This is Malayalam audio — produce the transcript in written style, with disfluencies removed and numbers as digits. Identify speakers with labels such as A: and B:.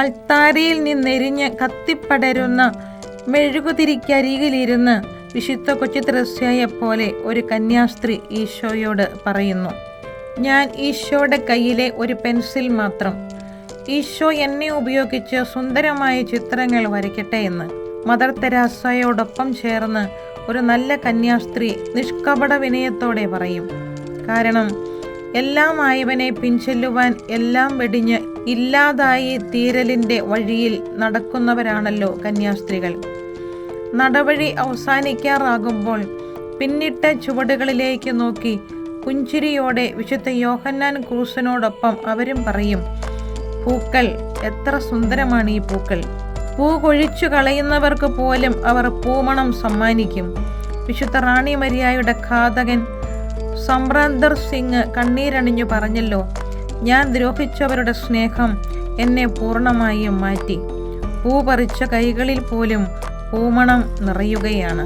A: അൾത്താരയിൽ നിന്നെരിഞ്ഞ് കത്തിപ്പടരുന്ന മെഴുകുതിരിക്കരികിലിരുന്ന് വിശുദ്ധ കൊച്ചു ത്രേസ്യയെപ്പോലെ ഒരു കന്യാസ്ത്രീ ഈശോയോട് പറയുന്നു, ഞാൻ ഈശോയുടെ കയ്യിലെ ഒരു പെൻസിൽ മാത്രം. ഈശോ എന്നെ ഉപയോഗിച്ച് സുന്ദരമായ ചിത്രങ്ങൾ വരയ്ക്കട്ടെ എന്ന് മദർ തെരേസയോടൊപ്പം ചേർന്ന് ഒരു നല്ല കന്യാസ്ത്രീ നിഷ്കപട വിനയത്തോടെ പറയും. കാരണം എല്ലാം ആയവനെ പിൻചെല്ലുവാൻ എല്ലാം വെടിഞ്ഞ് ഇല്ലാതായി തീരലിൻ്റെ വഴിയിൽ നടക്കുന്നവരാണല്ലോ കന്യാസ്ത്രീകൾ. നടവഴി അവസാനിക്കാറാകുമ്പോൾ പിന്നിട്ട ചുവടുകളിലേക്ക് നോക്കി പുഞ്ചിരിയോടെ വിശുദ്ധ യോഹന്നാൻ ക്രൂസിനോടൊപ്പം അവരും പറയും, പൂക്കൾ, എത്ര സുന്ദരമാണ് ഈ പൂക്കൾ. പൂ കൊഴിച്ചു കളയുന്നവർക്ക് പോലും അവർ പൂമണം സമ്മാനിക്കും. വിശുദ്ധ റാണി മരിയായുടെ ഘാതകൻ സമ്രാന്ദർ സിംഗ് കണ്ണീരണിഞ്ഞു പറഞ്ഞല്ലോ, ഞാൻ ദ്രോഹിച്ചവരുടെ സ്നേഹം എന്നെ പൂർണ്ണമായും മാറ്റി. പൂ പറിച്ച കൈകളിൽ പോലും പൂമണം നിറയുകയാണ്.